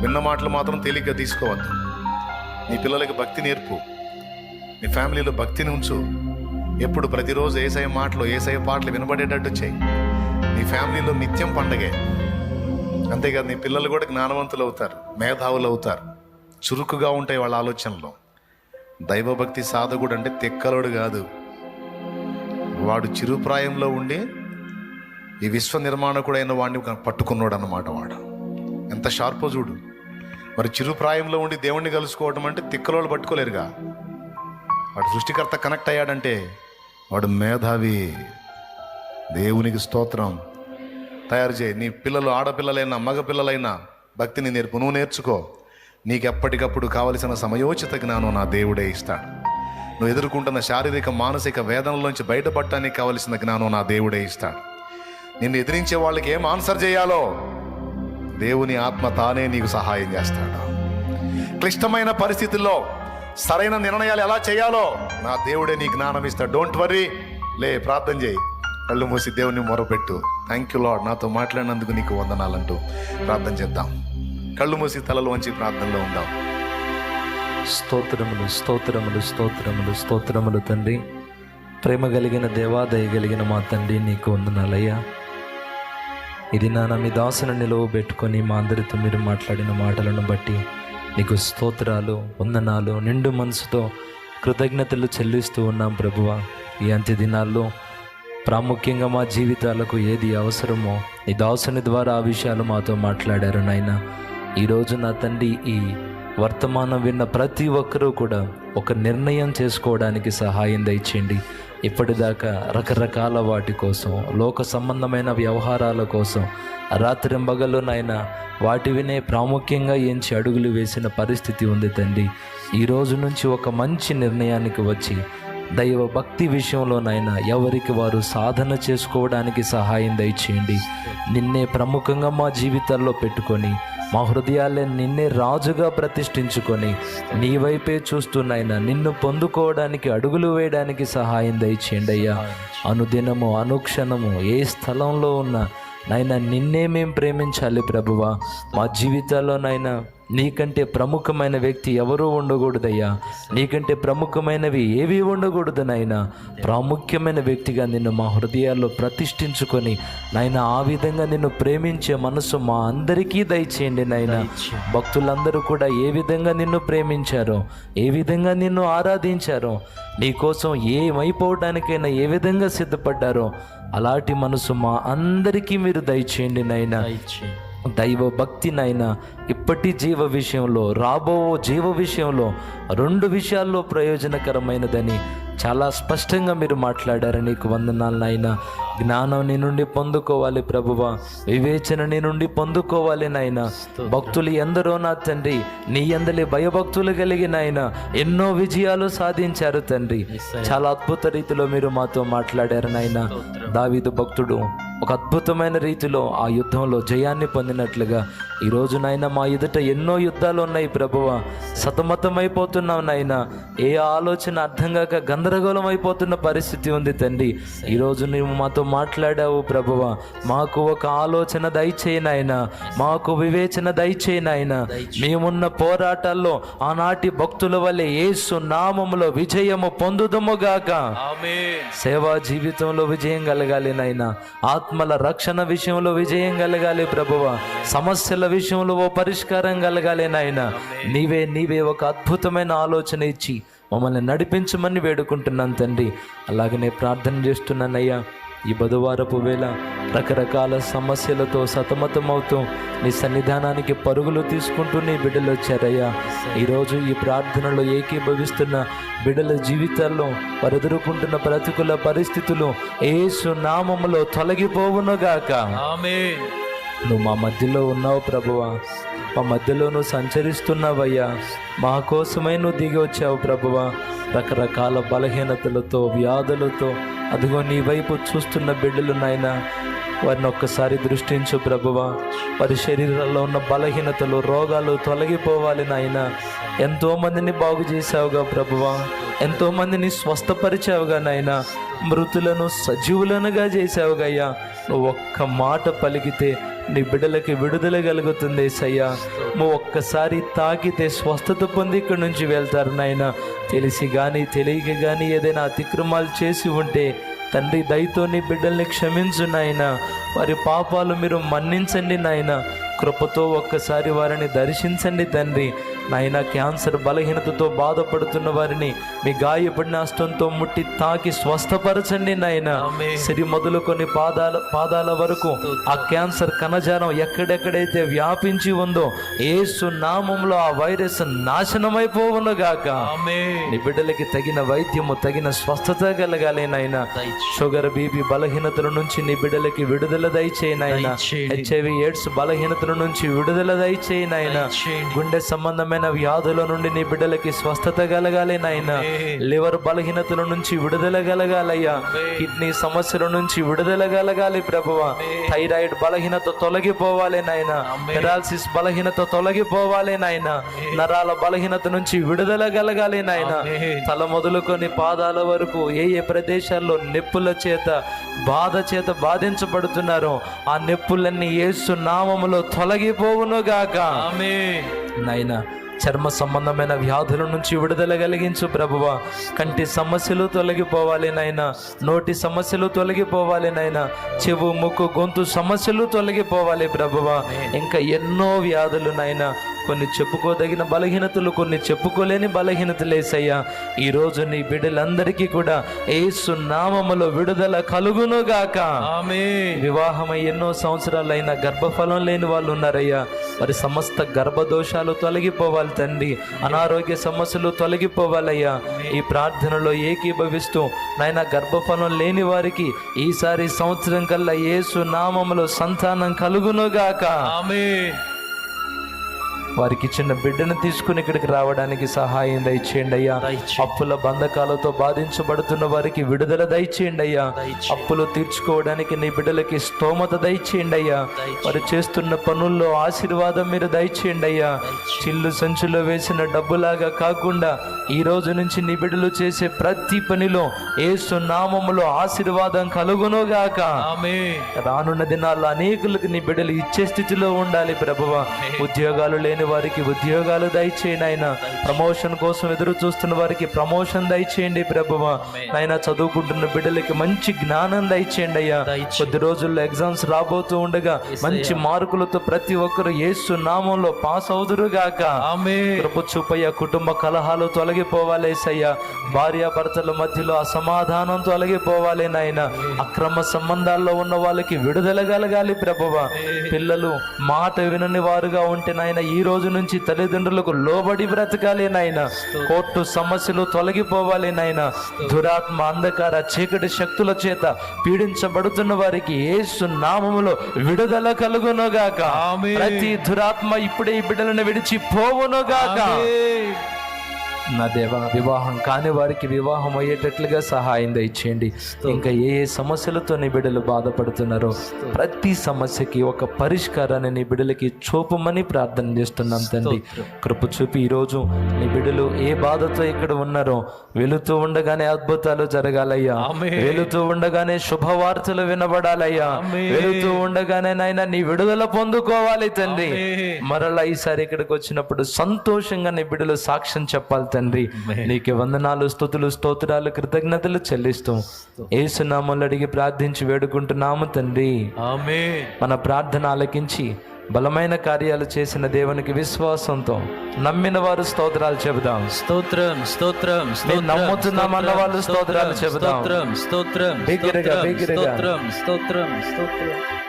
విన్న మాటలు మాత్రం తేలిగ్గా తీసుకోవద్దు. నీ పిల్లలకి భక్తి నేర్పు, నీ ఫ్యామిలీలో భక్తిని ఉంచు. ఎప్పుడు ప్రతిరోజు యేసయ్య మాటలు, యేసయ్య పాటలు వినబడేటట్టు చేయి. నీ ఫ్యామిలీలో నిత్యం పండగే. అంతేకాదు, నీ పిల్లలు కూడా జ్ఞానవంతులు అవుతారు, మేధావులు అవుతారు, చురుకుగా ఉంటాయి వాళ్ళ ఆలోచనలో. దైవభక్తి సాధకుడు అంటే తెక్కలోడు కాదు, వాడు చిరుప్రాయంలో ఉండి ఈ విశ్వ నిర్మాణకుడైన వాడిని పట్టుకున్నాడు అన్నమాట. వాడు ఎంత షార్పో చూడు. మరి చిరుప్రాయంలో ఉండి దేవుణ్ణి కలుసుకోవడం అంటే తిక్కలోళ్ళు పట్టుకోలేరుగా. వాడు సృష్టికర్త కనెక్ట్ అయ్యాడంటే వాడు మేధావి. దేవునికి స్తోత్రం. తయారు చేయి. నీ పిల్లలు ఆడపిల్లలైనా మగపిల్లలైనా భక్తిని నేర్పు. నువ్వు నేర్చుకో. నీకు ఎప్పటికప్పుడు కావలసిన సమయోచిత జ్ఞానం నా దేవుడే ఇస్తాడు. నువ్వు ఎదుర్కొంటున్న శారీరక మానసిక వేదనలోంచి బయటపడటానికి కావలసిన జ్ఞానం నా దేవుడే ఇస్తాడు. నిన్ను ఎదిరించే వాళ్ళకి ఏం ఆన్సర్ చేయాలో దేవుని ఆత్మ తానే నీకు సహాయం చేస్తాడు. క్లిష్టమైన పరిస్థితుల్లో సరైన నిర్ణయాలు ఎలా చేయాలో నా దేవుడే నీ జ్ఞానం ఇస్తాడు. డోంట్ వర్రీ, లే, ప్రార్థన చేయి, కళ్ళు మూసి దేవుని మొరపెట్టు. థ్యాంక్ యూ లార్డ్, నాతో మాట్లాడినందుకు నీకు వందనాలంటూ ప్రార్థన చేద్దాం. కళ్ళు మూసి తలలు వంచి ప్రార్థనలో ఉందాం. స్తోత్రములు, స్తోత్రములు, స్తోత్రములు, స్తోత్రములు తండ్రి. ప్రేమ కలిగిన దేవా, దయ కలిగిన మా తండ్రి, నీకు వందనాలయ్యా. ఇది నా మీ దాసును నిలువబెట్టుకొని మా అందరితో మీరు మాట్లాడిన మాటలను బట్టి నీకు స్తోత్రాలు, వందనాలు, నిండు మనసుతో కృతజ్ఞతలు చెల్లిస్తూ ఉన్నాం ప్రభువా. ఈ అంత్య దినాల్లో ప్రాముఖ్యంగా మా జీవితాలకు ఏది అవసరమో ఈ దాసుని ద్వారా ఆ విషయాలు మాతో మాట్లాడారు నాయన. ఈరోజు నా తండ్రి, ఈ వర్తమానం విన్న ప్రతి ఒక్కరూ కూడా ఒక నిర్ణయం చేసుకోవడానికి సహాయం దయచేయండి. ఇప్పటిదాకా రకరకాల వాటి కోసం, లోక సంబంధమైన వ్యవహారాల కోసం రాత్రింబగలు నాయన వాటి వినే ప్రాముఖ్యంగా ఎంచి అడుగులు వేసిన పరిస్థితి ఉంది తండ్రి. ఈ రోజు నుంచి ఒక మంచి నిర్ణయానికి వచ్చి దైవ భక్తి విషయంలోనైనా ఎవరికి వారు సాధన చేసుకోవడానికి సహాయం దయచేయండి. నిన్నే ప్రముఖంగా మా జీవితాల్లో పెట్టుకొని మా హృదయాలే నిన్నే రాజుగా ప్రతిష్ఠించుకొని నీ వైపే చూస్తున్నాయినా నిన్ను పొందుకోవడానికి అడుగులు వేయడానికి సహాయం దయచేయండి అయ్యా. అనుదినము, అనుక్షణము ఏ స్థలంలో ఉన్నా నైనా నిన్నే మేము ప్రేమించాలి ప్రభువా. మా జీవితాల్లోనైనా నీకంటే ప్రముఖమైన వ్యక్తి ఎవరూ ఉండకూడదయ్యా. నీకంటే ప్రముఖమైనవి ఏవి ఉండకూడదు నాయనా. ప్రాముఖ్యమైన వ్యక్తిగా నిన్ను మా హృదయాల్లో ప్రతిష్ఠించుకొని నాయనా ఆ విధంగా నిన్ను ప్రేమించే మనసు మా అందరికీ దయచేయండి నాయనా. భక్తులందరూ కూడా ఏ విధంగా నిన్ను ప్రేమించారో, ఏ విధంగా నిన్ను ఆరాధించారో, నీకోసం ఏమైపోవడానికైనా ఏ విధంగా సిద్ధపడ్డారో అలాంటి మనసు మా అందరికీ మీరు దయచేయండి నాయనా. దైవ భక్తి నాయన ఇప్పటి జీవ విషయంలో, రాబో జీవ విషయంలో 2 విషయాల్లో ప్రయోజనకరమైనదని చాలా స్పష్టంగా మీరు మాట్లాడారు. నీకు వందనాలు నాయన. జ్ఞానం నీ నుండి పొందుకోవాలి ప్రభువా, వివేచన నీ నుండి పొందుకోవాలి నాయన. భక్తులు ఎందరో నా తండ్రి నీ యందలి భయభక్తులు కలిగిన ఆయన ఎన్నో విజయాలు సాధించారు తండ్రి. చాలా అద్భుత రీతిలో మీరు మాతో మాట్లాడారు నాయన. దావీదు భక్తుడు ఒక అద్భుతమైన రీతిలో ఆ యుద్ధంలో జయాన్ని పొందినట్లుగా ఈరోజు నాయన మా ఎదుట ఎన్నో యుద్ధాలు ఉన్నాయి ప్రభువా. సతమతమైపోతున్నాం నాయన. ఏ ఆలోచన అర్థం కాక గందరగోళం అయిపోతున్న పరిస్థితి ఉంది తండ్రి. ఈరోజు నీవు మాతో మాట్లాడావు ప్రభువా. మాకు ఒక ఆలోచన దయచేయి నాయన, మాకు వివేచన దయచేయి నాయన. మేమున్న పోరాటాల్లో ఆనాటి భక్తుల వల్లే యేసు నామములో విజయము పొందుదముగాక. సేవా జీవితంలో విజయం కలగాలి నాయన. ఆత్మల రక్షణ విషయంలో విజయం కలగాలి ప్రభువా. సమస్యల విషయంలో ఓ పరిష్కారం కలగాలి నాయన. నీవే ఒక అద్భుతమైన ఆలోచన ఇచ్చి మమ్మల్ని నడిపించమని వేడుకుంటున్నాను తండ్రి. అలాగనే ప్రార్థన చేస్తున్నానయ్యా. ఈ బుధవారపు వేళ రకరకాల సమస్యలతో సతమతమవుతూ నీ సన్నిధానానికి పరుగులు తీసుకుంటూ నీ బిడ్డలు వచ్చారయ్యా. ఈరోజు ఈ ప్రార్థనలో ఏకీభవిస్తున్న బిడ్డల జీవితాల్లో వారు ఎదుర్కొంటున్న ప్రతికూల పరిస్థితులు యేసు నామములో తొలగిపోవునుగాక. ఆమేన్. నువ్వు మా మధ్యలో ఉన్నావు ప్రభువా. మా మధ్యలో నువ్వు సంచరిస్తున్నావయ్యా. మా కోసమై నువ్వు దిగి వచ్చావు ప్రభువా. రకరకాల బలహీనతలతో, వ్యాధులతో అదిగో నీ వైపు చూస్తున్న బిడ్డలు నాయనా, వారిని ఒక్కసారి దృష్టించు ప్రభువా. వారి శరీరంలో ఉన్న బలహీనతలు, రోగాలు తొలగిపోవాలి నాయన. ఎంతోమందిని బాగు చేసావుగా ప్రభువా. ఎంతోమందిని స్వస్థపరిచావుగా నాయన. మృతులను సజీవులనుగా చేసావుగా అయ్యా. నువ్వు ఒక్క మాట పలికితే నీ బిడ్డలకి విడుదల కలుగుతుంది యేసయ్యా. నువ్వు ఒక్కసారి తాకితే స్వస్థత పొంది ఇక్కడి నుంచి వెళ్తారు నాయన. తెలిసి కానీ తెలియక కానీ ఏదైనా అతిక్రమాలు చేసి ఉంటే తండ్రి దయతో నీ బిడ్డల్ని క్షమించు నాయన. వారి పాపాలు మీరు మన్నించండి నాయన. కృపతో ఒక్కసారి వారిని దర్శించండి తండ్రి. నాయన క్యాన్సర్ బలహీనతతో బాధపడుతున్న వారిని మీ గాయపడిన హస్తంతో ముట్టి తాకి స్వస్థపరచండి నాయన. సిరి మొదలుకొని పాదాల వరకు ఆ క్యాన్సర్ కణజాలం ఎక్కడెక్కడైతే వ్యాపించి ఉందో యేసు నామములో ఆ వైరస్ నాశనమైపోవును గాక. నీ బిడ్డలకి తగిన వైద్యము తగిన స్వస్థత కలగాలి నాయన. షుగర్ బీపీ బలహీనతల నుంచి నీ బిడ్డలకి విడుదల దయచేయి నాయన. HIV AIDS బలహీనతల నుంచి విడుదల దయచేయి నాయన. గుండె సంబంధమైన వ్యాధుల నుండి నీ బిడ్డలకి స్వస్థత కలగాలి నాయన. లివర్ బలహీనతల నుంచి విడుదల కలగాలయ్యా. కిడ్నీ సమస్యల నుంచి విడుదల కలగాలి ప్రభువా. థైరాయిడ్ బలహీనత తొలగిపోవాలి నాయన. పెరాలసిస్ బలహీనత తొలగిపోవాలి నాయన. నరాల బలహీనత నుంచి విడుదల కలగాలి నాయన. తల మొదలుకొని పాదాల వరకు ఏ ఏ ప్రదేశాల్లో నొప్పుల చేత బాధ చేత బాధించబడుతున్నారో ఆ నొప్పులన్నీ యేసు నామములో తొలగిపోవును గాక. నాయన చర్మ సంబంధమైన వ్యాధుల నుంచి విడుదల కలిగించు ప్రభువా. కంటి సమస్యలు తొలగిపోవాలి నాయన. నోటి సమస్యలు తొలగిపోవాలి నాయన. చెవు ముక్కు గొంతు సమస్యలు తొలగిపోవాలి ప్రభువా. ఇంకా ఎన్నో వ్యాధులు నాయన. కొన్ని చెప్పుకోదగిన బలహీనతలు, కొన్ని చెప్పుకోలేని బలహీనతలు యేసయ్యా. ఈరోజు నీ బిడ్డలందరికీ కూడా యేసు నామములో విడుదల కలుగును గాక. వివాహమై ఎన్నో సంవత్సరాలైనా గర్భఫలం లేని వాళ్ళు ఉన్నారయ్యా. వారి సమస్త గర్భదోషాలు తొలగిపోవాలి తండ్రి. అనారోగ్య సమస్యలు తొలగిపోవాలయ్యా. ఈ ప్రార్థనలో ఏకీభవిస్తూ నాయన గర్భఫలం లేని వారికి ఈసారి సంవత్సరం కల్లా యేసు నామములో సంతానం కలుగును గాక. వారికి చిన్న బిడ్డను తీసుకుని ఇక్కడికి రావడానికి సహాయం దయచేయండి అయ్యా. అప్పుల బంధకాలతో బాధించబడుతున్న వారికి విడుదల దయచేయండి అయ్యా. అప్పులు తీర్చుకోవడానికి నీ బిడ్డలకి స్తోమత దయచేయండి అయ్యా. వారు చేస్తున్న పనుల్లో ఆశీర్వాదం మీరు దయచేయండి అయ్యా. చిల్లు సంచులో వేసిన డబ్బులాగా కాకుండా ఈ రోజు నుంచి నీ బిడ్డలు చేసే ప్రతి పనిలో యేసు నామములో ఆశీర్వాదం కలుగునుగాక. రానున్న దినాల్లో అనేకులకు నీ బిడ్డలు ఇచ్చే స్థితిలో ఉండాలి ప్రభువా. ఉద్యోగాలు లేని వారికి ఉద్యోగాలు దయచేయండి ఆయన. ప్రమోషన్ కోసం ఎదురు చూస్తున్న వారికి ప్రమోషన్ దయచేయండి ప్రభువా. ఆయన చదువుకుంటున్న బిడ్డలకి మంచి జ్ఞానం దయచేయండి అయ్యా. కొద్ది రోజుల్లో ఎగ్జామ్స్ రాబోతూ ఉండగా మంచి మార్కులతో ప్రతి ఒక్కరు యేసు నామంలో పాస్ అవుదురుగాక. కృప చూపయ్యా. కుటుంబ కలహాలు తొలగిపోవాలి యేసయ్యా. భార్యాభర్తల మధ్యలో అసమాధానం తొలగిపోవాలి నాయన. అక్రమ సంబంధాల్లో ఉన్న వాళ్ళకి విడుదల కలగాలి ప్రభువా. పిల్లలు మాట వినని వారుగా ఉంటే నాయన ఈ రోజు నుంచి తల్లిదండ్రులకు లోబడి బ్రతకాలి నాయన. కోర్టు సమస్యలు తొలగిపోవాలి నాయన. దురాత్మ అంధకార చీకటి శక్తుల చేత పీడించబడుతున్న వారికి యేసు నామములో విడుదల కలుగునుగాక. ప్రతి దురాత్మ ఇప్పుడే ఈ బిడ్డలను విడిచి పోవునుగాక. నా దేవా, వివాహం కాని వారికి వివాహం అయ్యేటట్లుగా సహాయం దయచేయండి. ఇంకా ఏ ఏ సమస్యలతో నీ బిడ్డలు బాధపడుతున్నారో ప్రతి సమస్యకి ఒక పరిష్కారాన్ని నీ బిడ్డలకి చూపమని ప్రార్థన చేస్తున్నాం తండ్రి. కృప చూపి ఈరోజు నీ బిడ్డలు ఏ బాధతో ఇక్కడ ఉన్నారో వెళుతూ ఉండగానే అద్భుతాలు జరగాలయ్యా. వెళుతూ ఉండగానే శుభవార్తలు వినబడాలయ్యా. వెళుతూ ఉండగానే నాయన నీ విడుదల పొందుకోవాలి తండ్రి. మరలా ఈసారి ఇక్కడికి వచ్చినప్పుడు సంతోషంగా నీ బిడ్డలు సాక్ష్యం చెప్పాలి తండ్రి. నీకే వందనాలు, స్తుతులు, స్తోత్రాలు, కృతజ్ఞతలు చెల్లిస్తూ యేసు నామములో అడిగి ప్రార్థించి వేడుకుంటున్నాము తండ్రి. మన ప్రార్థన ఆలకించి బలమైన కార్యాలు చేసిన దేవునికి విశ్వాసంతో నమ్మిన వారు స్తోత్రాలు చెబుదాం. స్తోత్రం స్తోత్రం నమ్ముతున్నామన్న వాళ్ళు స్తోత్రాలు చెబుదాం. స్తోత్రం స్తోత్రం స్తోత్రం స్తోత్రం స్తోత్రం స్తోత్రం.